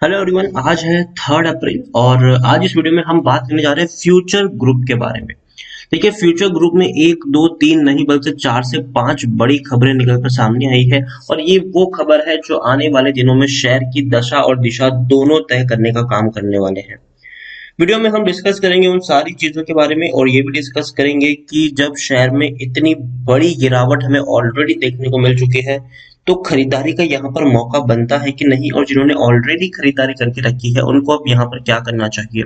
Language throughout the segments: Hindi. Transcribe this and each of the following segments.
Hello everyone. आज है 3 अप्रैल और आज इस वीडियो में हम बात करने जा रहे हैं फ्यूचर ग्रुप के बारे में। देखिए, फ्यूचर ग्रुप में एक दो तीन नहीं बल्कि 4 से 5 बड़ी खबरें निकलकर सामने आई है और ये वो खबर है जो आने वाले दिनों में शेयर की दशा और दिशा दोनों तय करने का काम करने वाले हैं। वीडियो में हम डिस्कस करेंगे उन सारी चीजों के बारे में और ये भी डिस्कस करेंगे कि जब शेयर में इतनी बड़ी गिरावट हमें ऑलरेडी देखने को मिल चुकी है तो खरीदारी का यहाँ पर मौका बनता है कि नहीं, और जिन्होंने ऑलरेडी खरीदारी करके रखी है उनको अब यहाँ पर क्या करना चाहिए।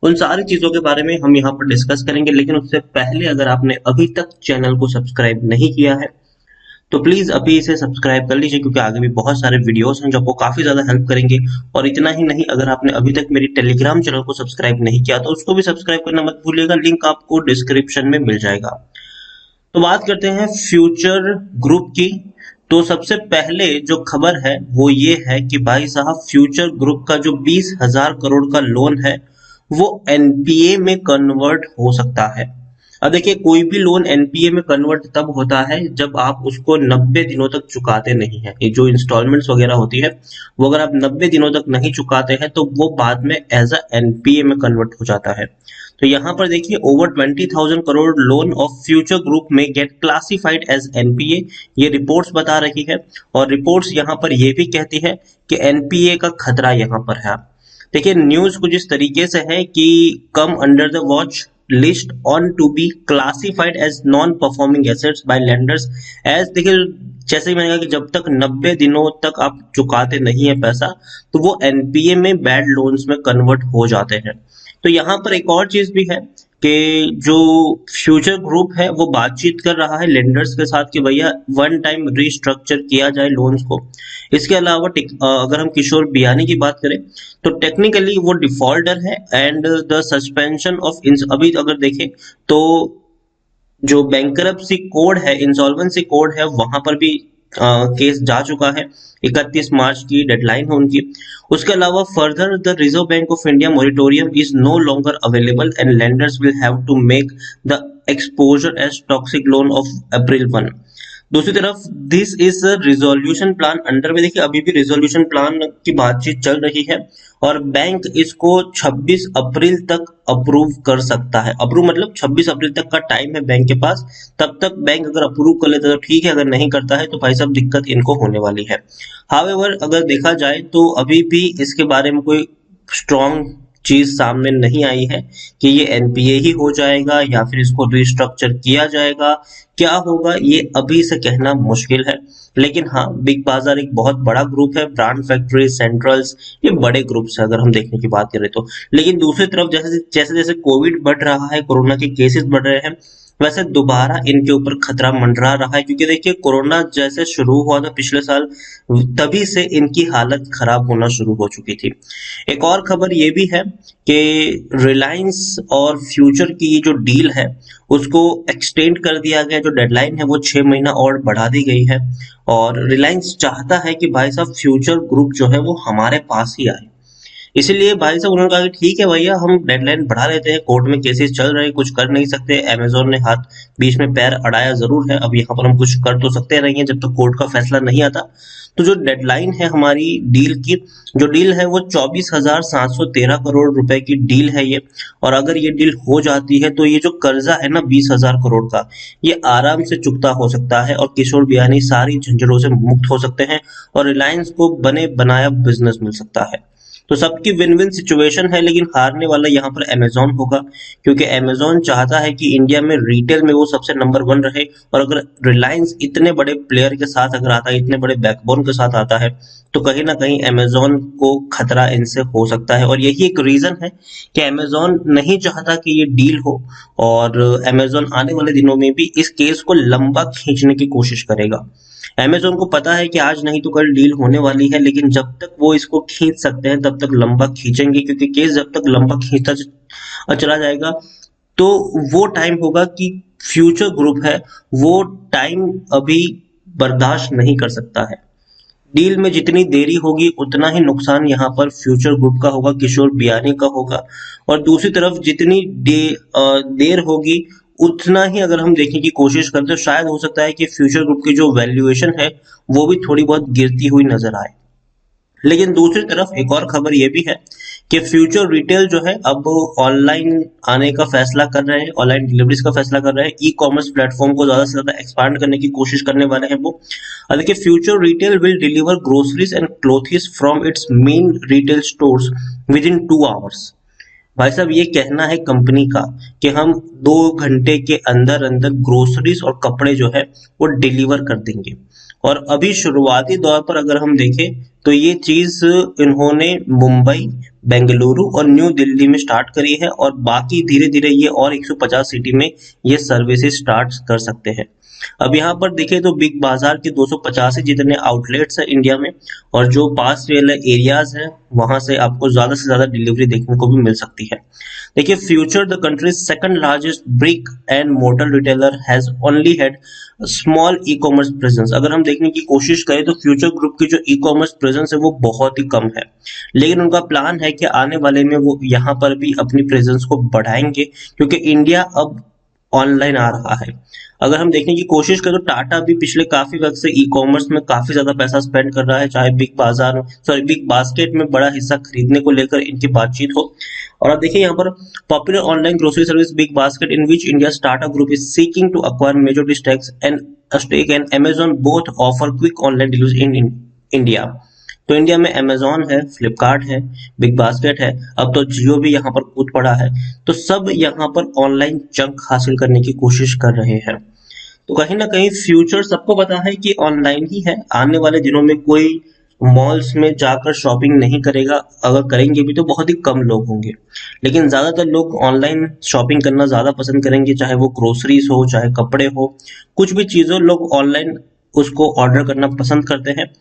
उन सारी चीजों के बारे में हम यहाँ पर डिस्कस करेंगे, लेकिन उससे पहले अगर आपने अभी तक चैनल को सब्सक्राइब नहीं किया है तो प्लीज अभी इसे सब्सक्राइब कर लीजिए, क्योंकि आगे भी बहुत सारे वीडियोस हैं जो आपको काफी ज्यादा हेल्प करेंगे। और इतना ही नहीं, अगर आपने अभी तक मेरी टेलीग्राम चैनल को सब्सक्राइब नहीं किया तो उसको भी सब्सक्राइब करना मत भूलिएगा, लिंक आपको डिस्क्रिप्शन में मिल जाएगा। तो बात करते हैं फ्यूचर ग्रुप की। तो सबसे पहले जो खबर है वो ये है कि भाई साहब, फ्यूचर ग्रुप का जो 20,000 करोड़ का लोन है वो एनपीए में कन्वर्ट हो सकता है। अब देखिए, कोई भी लोन एनपीए में कन्वर्ट तब होता है जब आप उसको 90 दिनों तक चुकाते नहीं है। ये जो इंस्टॉलमेंट्स वगैरह होती है वो अगर आप 90 दिनों तक नहीं चुकाते हैं तो वो बाद में एज अ एनपीए में कन्वर्ट हो जाता है। तो यहाँ पर देखिए, over 20,000 crore loan of future group में गेट क्लासिफाइड एज एनपीए, ये रिपोर्ट्स बता रही है। और रिपोर्ट्स यहाँ पर ये भी कहती है कि एनपीए का खतरा यहाँ पर है। देखिए, न्यूज कुछ इस तरीके से है कि come under the watch list on to be classified as non performing assets by lenders as. देखिए, जैसे ही मैंने कहा कि जब तक 90 दिनों तक आप चुकाते नहीं है पैसा तो वो एनपीए में बैड लोन्स में कन्वर्ट हो जाते हैं। तो यहाँ पर एक और चीज भी है कि जो फ्यूचर ग्रुप है वो बातचीत कर रहा है लेंडर्स के साथ कि भैया वन टाइम रिस्ट्रक्चर किया जाए लोन्स को। इसके अलावा अगर हम किशोर बियानी की बात करें तो टेक्निकली वो डिफॉल्टर है एंड द सस्पेंशन ऑफ अभी अगर देखें तो जो बैंकरप्सी कोड है, इंसॉल्वेंसी कोड है, वहां पर भी केस जा चुका है। 31 मार्च की डेडलाइन है उनकी। उसके अलावा further the Reserve Bank of India moratorium is no longer available and lenders will have to make the exposure as toxic loan of April 1। दूसरी तरफ this is resolution plan under में। देखिए, अभी भी रिजोल्यूशन प्लान की बातचीत चल रही है और बैंक इसको 26 अप्रैल तक अप्रूव कर सकता है। अप्रूव मतलब 26 अप्रैल तक का टाइम है बैंक के पास। तब तक बैंक अगर अप्रूव कर लेता है तो ठीक है, अगर नहीं करता है तो भाई साहब दिक्कत इनको होने वाली है। हाउएवर, अगर देखा जाए तो अभी भी इसके बारे में कोई स्ट्रॉन्ग चीज सामने नहीं आई है कि ये एनपीए ही हो जाएगा या फिर इसको रिस्ट्रक्चर किया जाएगा। क्या होगा ये अभी से कहना मुश्किल है, लेकिन हाँ, बिग बाजार एक बहुत बड़ा ग्रुप है। ब्रांड फैक्ट्री, सेंट्रल्स, ये बड़े ग्रुप्स है अगर हम देखने की बात करें तो। लेकिन दूसरी तरफ जैसे जैसे जैसे कोविड बढ़ रहा है, कोरोना के केसेस बढ़ रहे हैं, वैसे दोबारा इनके ऊपर खतरा मंडरा रहा है। क्योंकि देखिए, कोरोना जैसे शुरू हुआ था पिछले साल, तभी से इनकी हालत खराब होना शुरू हो चुकी थी। एक और खबर ये भी है कि रिलायंस और फ्यूचर की ये जो डील है उसको एक्सटेंड कर दिया गया। जो डेडलाइन है वो 6 महीना और बढ़ा दी गई है और रिलायंस चाहता है कि भाई साहब फ्यूचर ग्रुप जो है वो हमारे पास ही आए। इसीलिए भाई साहब उन्होंने कहा कि ठीक है भैया, हम डेडलाइन बढ़ा लेते हैं, कोर्ट में केसेस चल रहे हैं, कुछ कर नहीं सकते। अमेजोन ने हाथ बीच में पैर अड़ाया जरूर है, अब यहाँ पर हम कुछ कर तो सकते नहीं है जब तक कोर्ट का फैसला नहीं आता। तो जो डेडलाइन है हमारी डील की, जो डील है वो 24,713 करोड़ रुपए की डील है ये। और अगर ये डील हो जाती है तो ये जो कर्जा है ना 20,000 करोड़ का, ये आराम से चुकता हो सकता है और किशोर बियानी सारी झंझटों से मुक्त हो सकते हैं और रिलायंस को बने बनाया बिजनेस मिल सकता है। तो सबकी विन विन सिचुएशन है, लेकिन हारने वाला यहाँ पर अमेजोन होगा, क्योंकि अमेजोन चाहता है कि इंडिया में रिटेल में वो सबसे नंबर 1 रहे। और अगर रिलायंस इतने बड़े प्लेयर के साथ अगर आता है, इतने बड़े बैकबोन के साथ आता है, तो कहीं ना कहीं अमेजोन को खतरा इनसे हो सकता है। और यही एक रीजन है कि अमेजोन नहीं चाहता कि ये डील हो और अमेजोन आने वाले दिनों में भी इस केस को लंबा खींचने की कोशिश करेगा। अमेजोन को पता है कि आज नहीं तो कल डील होने वाली है, लेकिन जब तक वो इसको खींच सकते हैं तब तक लंबा खींचेंगे, क्योंकि केस जब तक लंबा खींचता चला जाएगा तो वो टाइम होगा कि फ्यूचर ग्रुप है वो टाइम अभी बर्दाश्त नहीं कर सकता है। डील में जितनी देरी होगी उतना ही नुकसान यहाँ पर फ्यूचर ग्रुप का होगा, किशोर बियानी का होगा। और दूसरी तरफ जितनी देर होगी उतना ही अगर हम देखने की कोशिश करते हैं, शायद हो सकता है कि फ्यूचर ग्रुप की जो वैल्यूएशन है वो भी थोड़ी बहुत गिरती हुई नजर आए। लेकिन दूसरी तरफ एक और खबर ये भी है कि फ्यूचर रिटेल जो है अब ऑनलाइन आने का फैसला कर रहे हैं, ऑनलाइन डिलीवरीज का फैसला कर रहे हैं, ई कॉमर्स प्लेटफॉर्म को ज्यादा से ज्यादा एक्सपांड करने की कोशिश करने वाले हैं वो। और देखिए, future retail will deliver groceries and clothing from its main retail stores with in 2 hours. भाई साहब, ये कहना है कंपनी का कि हम 2 घंटे के अंदर अंदर ग्रोसरीज और कपड़े जो है वो डिलीवर कर देंगे। और अभी शुरुआती दौर पर अगर हम देखें तो ये चीज इन्होंने मुंबई, बेंगलुरु और न्यू दिल्ली में स्टार्ट करी है, और बाकी धीरे धीरे ये और 150 सिटी में ये सर्विसेज स्टार्ट कर सकते हैं। अब यहाँ पर देखें तो बिग बाजार के 250 जितने आउटलेट्स हैं इंडिया में, और जो पास वाले एरियाज हैं वहां से आपको ज्यादा से ज्यादा डिलीवरी देखने को भी मिल सकती है। देखिए, future the countries second largest brick and motor retailer has only had small e commerce presence. अगर हम देखने की कोशिश करें तो फ्यूचर ग्रुप की जो ई कॉमर्स प्रेजेंस है वो बहुत ही कम है, लेकिन उनका प्लान है कि आने वाले में वो यहाँ पर भी अपनी प्रेजेंस को बढ़ाएंगे, क्योंकि इंडिया अब ऑनलाइन आ रहा है। अगर हम देखने की कोशिश करें तो टाटा भी पिछले काफी वक्त से ई कॉमर्स में काफी ज्यादा पैसा स्पेंड कर रहा है, चाहे बिग बास्केट में बड़ा हिस्सा खरीदने को लेकर इनकी बातचीत हो। और अब देखिए यहाँ पर popular online grocery service Big Basket in which India startup group is seeking to acquire majority stake and Amazon both offer quick online delivery in India. तो इंडिया में अमेजोन है, फ्लिपकार्ट है, बिग बास्केट है, अब तो जियो भी यहाँ पर कूद पड़ा है। तो सब यहाँ पर ऑनलाइन चंक हासिल करने की कोशिश कर रहे हैं। तो कहीं ना कहीं फ्यूचर सबको पता है कि ऑनलाइन ही है। आने वाले दिनों में कोई मॉल्स में जाकर शॉपिंग नहीं करेगा, अगर करेंगे भी तो बहुत ही कम लोग होंगे, लेकिन ज्यादातर लोग ऑनलाइन शॉपिंग करना ज्यादा पसंद करेंगे, चाहे वो ग्रोसरीज हो, चाहे कपड़े हो, कुछ भी चीजों लोग ऑनलाइन उसको ऑर्डर करना पसंद करते हैं।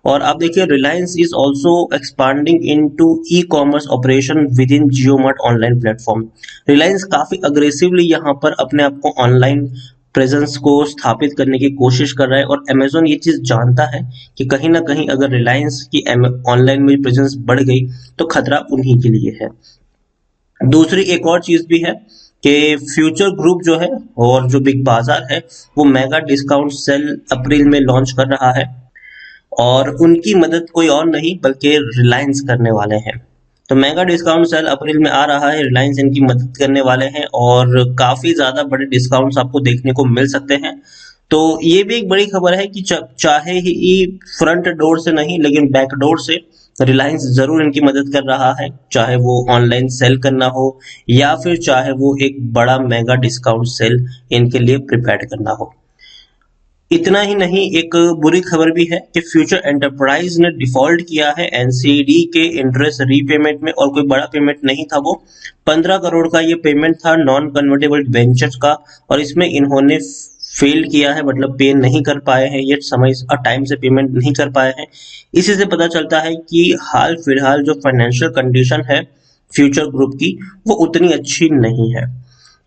और आप देखिए, Reliance is also expanding into e commerce operation with in JioMart online platform. Reliance काफी अग्रेसिवली यहाँ पर अपने आप को ऑनलाइन प्रेजेंस को स्थापित करने की कोशिश कर रहा है, और अमेजोन ये चीज जानता है कि कहीं ना कहीं अगर रिलायंस की ऑनलाइन में प्रेजेंस बढ़ गई तो खतरा उन्हीं के लिए है। दूसरी एक और चीज भी है कि फ्यूचर ग्रुप जो है और जो बिग बाजार है वो मेगा डिस्काउंट सेल अप्रैल में लॉन्च कर रहा है, और उनकी मदद कोई और नहीं बल्कि रिलायंस करने वाले हैं। तो मेगा डिस्काउंट सेल अप्रैल में आ रहा है, रिलायंस इनकी मदद करने वाले हैं, और काफी ज्यादा बड़े डिस्काउंट्स आपको देखने को मिल सकते हैं। तो ये भी एक बड़ी खबर है कि चाहे ही फ्रंट डोर से नहीं लेकिन बैक डोर से रिलायंस जरूर इनकी मदद कर रहा है, चाहे वो ऑनलाइन सेल करना हो या फिर चाहे वो एक बड़ा मेगा डिस्काउंट सेल इनके लिए प्रिपेयर करना हो। इतना ही नहीं, एक बुरी खबर भी है कि फ्यूचर एंटरप्राइज ने डिफॉल्ट किया है एनसीडी के इंटरेस्ट रीपेमेंट में, और कोई बड़ा पेमेंट नहीं था वो 15 करोड़ का ये पेमेंट था नॉन कन्वर्टेबल डिबेंचर्स का, और इसमें इन्होंने फेल किया है, मतलब पे नहीं कर पाए हैं, ये समय और टाइम से पेमेंट नहीं कर पाए हैं। इसी से पता चलता है कि हाल फिलहाल जो फाइनेंशियल कंडीशन है फ्यूचर ग्रुप की वो उतनी अच्छी नहीं है।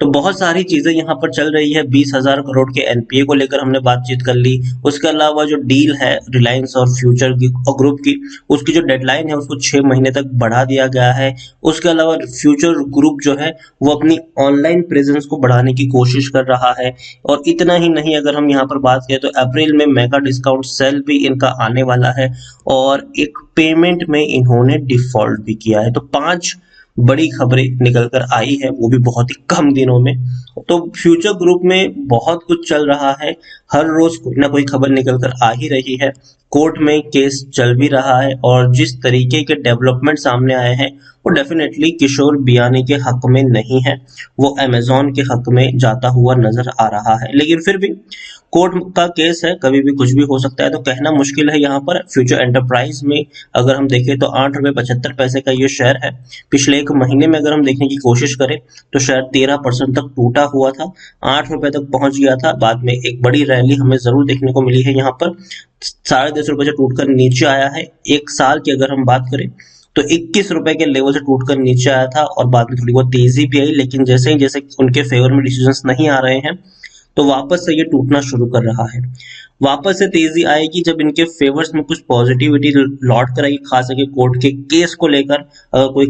तो बहुत सारी चीजें यहाँ पर चल रही है। 20,000 करोड़ के एनपीए को लेकर हमने बातचीत कर ली। उसके अलावा जो डील है रिलायंस और फ्यूचर ग्रुप की, उसकी जो डेडलाइन है उसको 6 महीने तक बढ़ा दिया गया है। उसके अलावा फ्यूचर ग्रुप जो है वो अपनी ऑनलाइन प्रेजेंस को बढ़ाने की कोशिश कर रहा है। और इतना ही नहीं, अगर हम यहाँ पर बात करें तो अप्रैल में मेगा डिस्काउंट सेल भी इनका आने वाला है, और एक पेमेंट में इन्होंने डिफॉल्ट भी किया है। तो 5 बड़ी खबरें निकल कर आई है, वो भी बहुत ही कम दिनों में। तो फ्यूचर ग्रुप में बहुत कुछ चल रहा है, हर रोज कोई ना कोई खबर निकल कर आ ही रही है, कोर्ट में केस चल भी रहा है, और जिस तरीके के डेवलपमेंट सामने आए हैं वो डेफिनेटली किशोर बियानी के हक में नहीं है, वो अमेजोन के हक में जाता हुआ नजर आ रहा है। लेकिन फिर भी कोर्ट का केस है, कभी भी कुछ भी हो सकता है, तो कहना मुश्किल है। यहाँ पर फ्यूचर एंटरप्राइज में अगर हम देखें तो 8 रुपए 75 पैसे का ये शेयर है। पिछले 1 महीने में अगर हम देखने की कोशिश करें तो शेयर 13% तक टूटा हुआ था, 8 रुपए तक पहुंच गया था। बाद में एक बड़ी रैली हमें जरूर देखने को मिली है, यहाँ पर 10.5 रुपए से टूटकर नीचे आया है। 1 साल की अगर हम बात करें तो 21 रुपए के लेवल से टूटकर नीचे आया था, और बाद में थोड़ी बहुत तेजी भी आई, लेकिन जैसे उनके फेवर में डिसीजंस नहीं आ रहे हैं तो वापस से ये टूटना शुरू कर रहा है। वापस से तेजी आएगी जब इनके फेवर्स में कुछ पॉजिटिविटी लौट कर आएगी, खास करके कोर्ट के केस को लेकर अगर कोई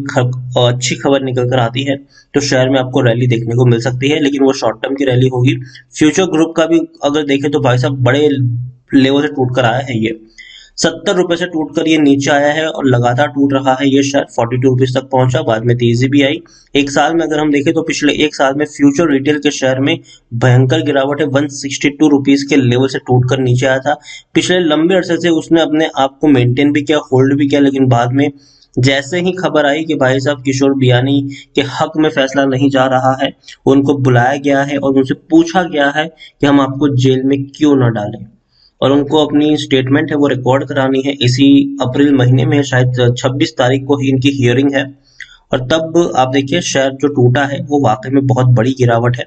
अच्छी खबर निकल कर आती है तो शेयर में आपको रैली देखने को मिल सकती है, लेकिन वो शॉर्ट टर्म की रैली होगी। फ्यूचर ग्रुप का भी अगर देखें तो भाई साहब बड़े लेवल से टूट कर आया है ये। ₹70 से टूटकर ये नीचे आया है और लगातार टूट रहा है। ये शेयर ₹42 तक पहुंचा, बाद में तेजी भी आई। एक साल में अगर हम देखें तो पिछले एक साल में फ्यूचर रिटेल के शेयर में भयंकर गिरावट है। ₹162 के लेवल से टूटकर नीचे आया था। पिछले लंबे अरसे से उसने अपने आप को मेंटेन भी किया, होल्ड भी किया, लेकिन बाद में जैसे ही खबर आई कि भाई साहब किशोर बियानी के हक में फैसला नहीं जा रहा है, उनको बुलाया गया है और उनसे पूछा गया है कि हम आपको जेल में क्यों न डालें, और उनको अपनी स्टेटमेंट है वो रिकॉर्ड करानी है। इसी अप्रैल महीने में शायद 26 तारीख को ही इनकी हियरिंग है, और तब आप देखिए शेयर जो टूटा है वो वाकई में बहुत बड़ी गिरावट है।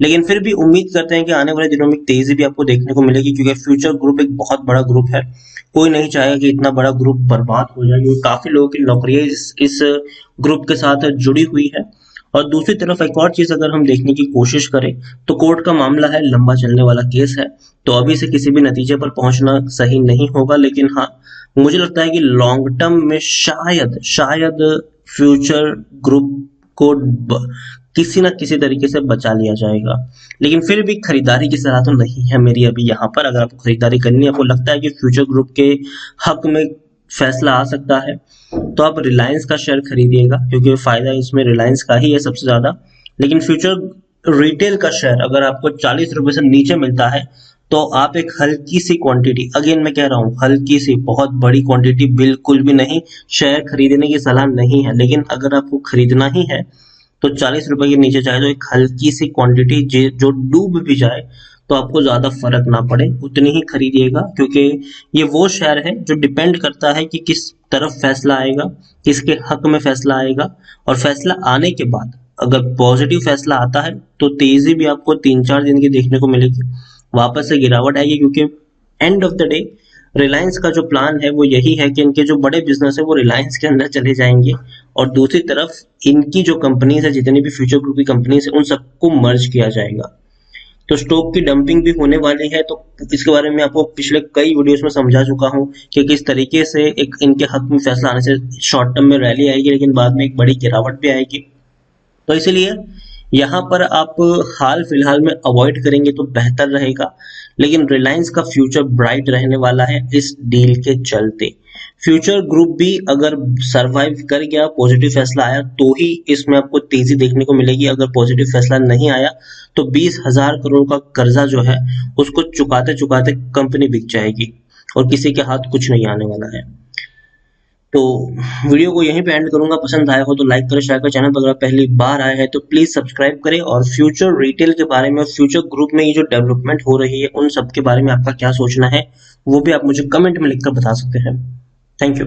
लेकिन फिर भी उम्मीद करते हैं कि आने वाले दिनों में तेजी भी आपको देखने को मिलेगी, क्योंकि फ्यूचर ग्रुप एक बहुत बड़ा ग्रुप है। कोई नहीं चाहेगा कि इतना बड़ा ग्रुप बर्बाद हो जाए, क्योंकि काफी लोगों की नौकरियां इस ग्रुप के साथ जुड़ी हुई है। और दूसरी तरफ एक और चीज अगर हम देखने की कोशिश करें तो कोर्ट का मामला है, लंबा चलने वाला केस है, तो अभी से किसी भी नतीजे पर पहुंचना सही नहीं होगा। लेकिन हाँ, मुझे लगता है कि लॉन्ग टर्म में शायद शायद फ्यूचर ग्रुप को किसी ना किसी तरीके से बचा लिया जाएगा। लेकिन फिर भी खरीदारी की सलाह तो नहीं है मेरी अभी यहाँ पर। अगर आपको खरीदारी करनी है, आपको लगता है कि फ्यूचर ग्रुप के हक में फैसला आ सकता है, तो आप रिलायंस का शेयर खरीदिएगा, क्योंकि फायदा इसमें रिलायंस का ही है सबसे ज्यादा। लेकिन फ्यूचर रिटेल का शेयर अगर आपको ₹40 से नीचे मिलता है, तो आप एक हल्की सी क्वांटिटी, अगेन मैं कह रहा हूँ हल्की सी, बहुत बड़ी क्वांटिटी बिल्कुल भी नहीं, शेयर खरीदने की सलाह नहीं है। लेकिन अगर आपको खरीदना ही है तो ₹40 के नीचे चाहे तो एक हल्की सी क्वांटिटी जो डूब भी जाए तो आपको ज्यादा फर्क ना पड़े उतनी ही खरीदिएगा, क्योंकि ये वो शेयर है जो डिपेंड करता है कि किस तरफ फैसला आएगा, किसके हक में फैसला आएगा। और फैसला आने के बाद अगर पॉजिटिव फैसला आता है तो तेजी भी आपको 3-4 दिन की देखने को मिलेगी, वापस से गिरावट आएगी, क्योंकि end of the day Reliance का जो प्लान है वो यही है कि इनके जो बड़े बिजनेस है वो रिलायंस के अंदर चले जाएंगे, और दूसरी तरफ इनकी जो कंपनीज है, जितनी भी फ्यूचर ग्रुप की कंपनीज है, उन सबको मर्ज किया जाएगा। तो स्टॉक की डंपिंग भी होने वाली है। तो इसके बारे में आपको पिछले कई वीडियोस में समझा चुका हूं कि किस तरीके से एक इनके हक में फैसला आने से शॉर्ट टर्म में रैली आएगी, लेकिन बाद में एक बड़ी गिरावट भी आएगी। तो इसलिए यहाँ पर आप हाल फिलहाल में अवॉइड करेंगे तो बेहतर रहेगा। लेकिन रिलायंस का फ्यूचर ब्राइट रहने वाला है इस डील के चलते। फ्यूचर ग्रुप भी अगर सरवाइव कर गया, पॉजिटिव फैसला आया, तो ही इसमें आपको तेजी देखने को मिलेगी। अगर पॉजिटिव फैसला नहीं आया तो 20,000 करोड़ का कर्जा जो है उसको चुकाते चुकाते कंपनी बिक जाएगी और किसी के हाथ कुछ नहीं आने वाला है। तो वीडियो को यहीं पे एंड करूंगा। पसंद आया हो तो लाइक करें, शेयर करें। चैनल पर अगर पहली बार आए हैं तो प्लीज सब्सक्राइब करें, और फ्यूचर रिटेल के बारे में और फ्यूचर ग्रुप में ये जो डेवलपमेंट हो रही है उन सब के बारे में आपका क्या सोचना है वो भी आप मुझे कमेंट में लिखकर बता सकते हैं। Thank you.